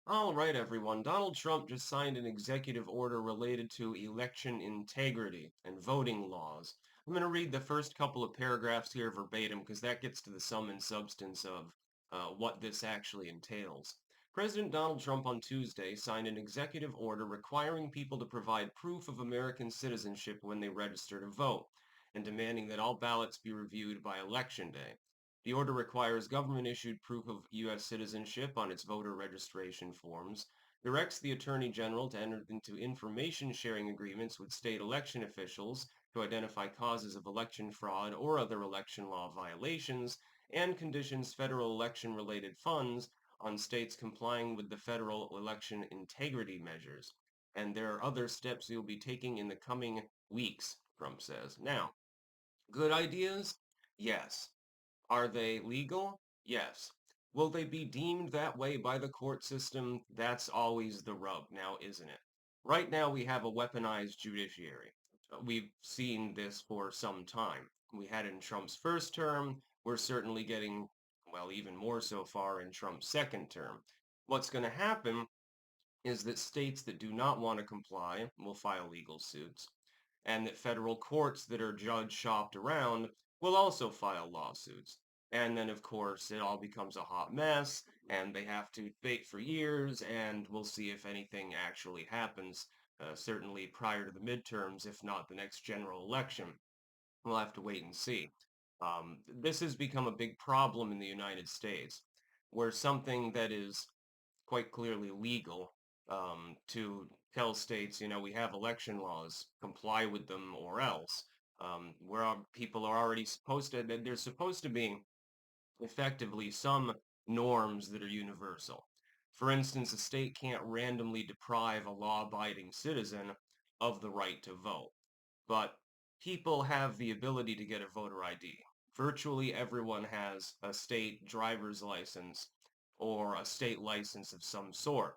All right, everyone. Donald Trump just signed an executive order related to election integrity and voting laws. I'm going to read the first couple of paragraphs here verbatim because that gets to the sum and substance of what this actually entails. President Donald Trump on Tuesday signed an executive order requiring people to provide proof of American citizenship when they register to vote and demanding that all ballots be reviewed by Election Day. The order requires government-issued proof of U.S. citizenship on its voter registration forms, directs the Attorney General to enter into information-sharing agreements with state election officials to identify causes of election fraud or other election law violations, and conditions federal election-related funds on states complying with the federal election integrity measures. And there are other steps you'll be taking in the coming weeks, Trump says. Now, good ideas? Yes. Are they legal? Yes. Will they be deemed that way by the court system? That's always the rub now, isn't it? Right now, we have a weaponized judiciary. We've seen this for some time. We had it in Trump's first term. We're certainly getting, well, even more so far in Trump's second term. What's going to happen is that states that do not want to comply will file legal suits, and that federal courts that are judge shopped around will also file lawsuits. And then, of course, it all becomes a hot mess, and they have to wait for years, and we'll see if anything actually happens, certainly prior to the midterms, if not the next general election. We'll have to wait and see. This has become a big problem in the United States, where something that is quite clearly legal to tell states, we have election laws, comply with them or else. Where people are already supposed to, there's supposed to be effectively some norms that are universal. For instance, a state can't randomly deprive a law-abiding citizen of the right to vote, but people have the ability to get a voter ID. Virtually everyone has a state driver's license or a state license of some sort.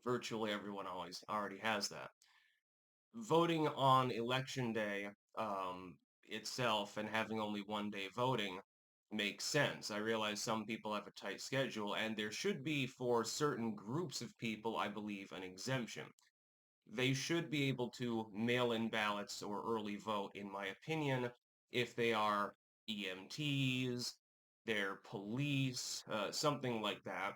Virtually everyone always already has that. Voting on election day itself and having only one day voting makes sense. I realize some people have a tight schedule, and there should be for certain groups of people, I believe, an exemption. They should be able to mail in ballots or early vote, in my opinion, if they are EMTs, they're police, something like that.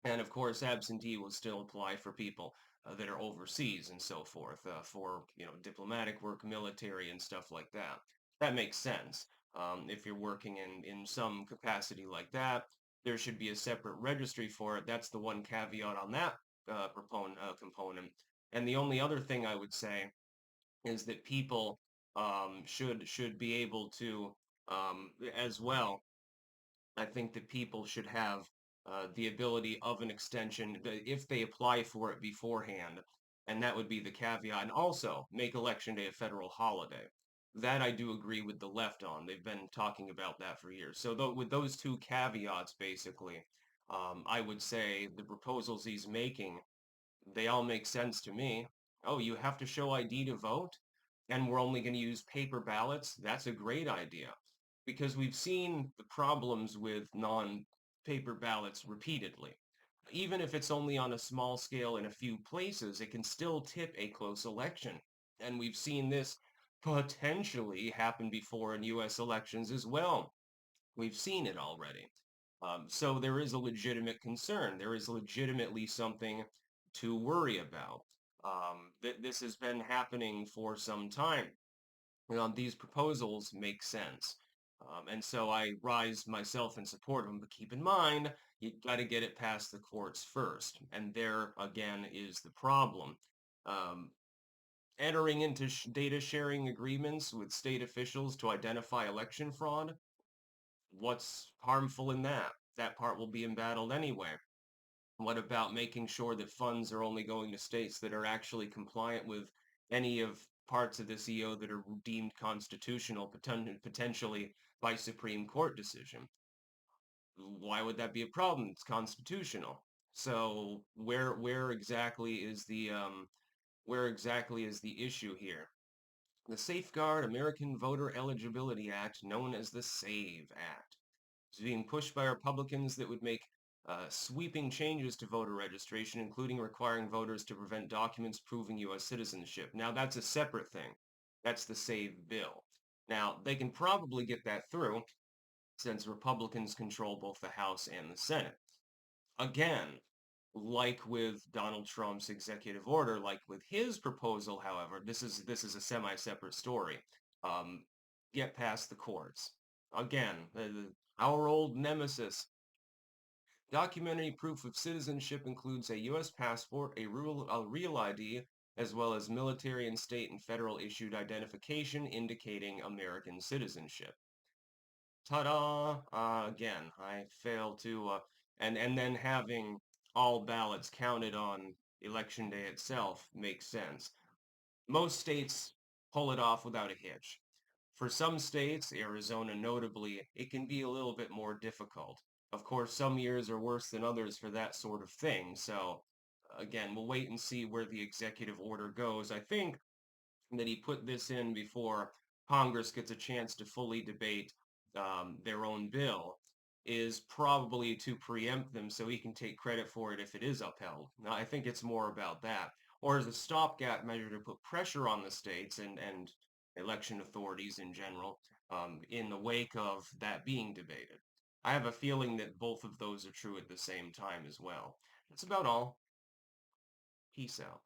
And of course, absentee will still apply for people that are overseas and so forth, for diplomatic work, military, and stuff like that. That makes sense. If you're working in some capacity like that, there should be a separate registry for it. That's the one caveat on that component. And the only other thing I would say is that people should be able to as well. I think that people should have the ability of an extension if they apply for it beforehand, and that would be the caveat. And also make Election Day a federal holiday. That I do agree with the left on. They've been talking about that for years. So with those two caveats, basically, I would say the proposals he's making, they all make sense to me. Oh, you have to show ID to vote, and we're only going to use paper ballots? That's a great idea because we've seen the problems with non-paper ballots repeatedly. Even if it's only on a small scale in a few places, it can still tip a close election. And we've seen this potentially happen before in U.S. elections as well. We've seen it already. So there is a legitimate concern. There is legitimately something to worry about. This has been happening for some time. These proposals make sense. And so I rise myself in support of them. But keep in mind, you got to get it past the courts first. And there, again, is the problem. Um, Entering into data sharing agreements with state officials to identify election fraud, what's harmful in that? That part will be embattled anyway. What about making sure that funds are only going to states that are actually compliant with any of parts of this EO that are deemed constitutional, potentially by Supreme Court decision? Why would that be a problem? It's constitutional. So where exactly is the issue here? The Safeguard American Voter Eligibility Act, known as the SAVE Act, is being pushed by Republicans that would make Sweeping changes to voter registration, including requiring voters to prevent documents proving U.S. citizenship. Now, that's a separate thing. That's the SAVE bill. Now, they can probably get that through since Republicans control both the House and the Senate. Again, like with Donald Trump's executive order, like with his proposal, however, this is a semi-separate story. Um, get past the courts. Again, our old nemesis. Documentary proof of citizenship includes a U.S. passport, a real ID, as well as military and state and federal issued identification indicating American citizenship. Ta-da! Again, I fail to, and then having all ballots counted on election day itself makes sense. Most states pull it off without a hitch. For some states, Arizona notably, it can be a little bit more difficult. Of course, some years are worse than others for that sort of thing. So, again, we'll wait and see where the executive order goes. I think that he put this in before Congress gets a chance to fully debate their own bill is probably to preempt them so he can take credit for it if it is upheld. Now, I think it's more about that. Or as a stopgap measure to put pressure on the states and election authorities in general in the wake of that being debated. I have a feeling that both of those are true at the same time as well. That's about all. Peace out.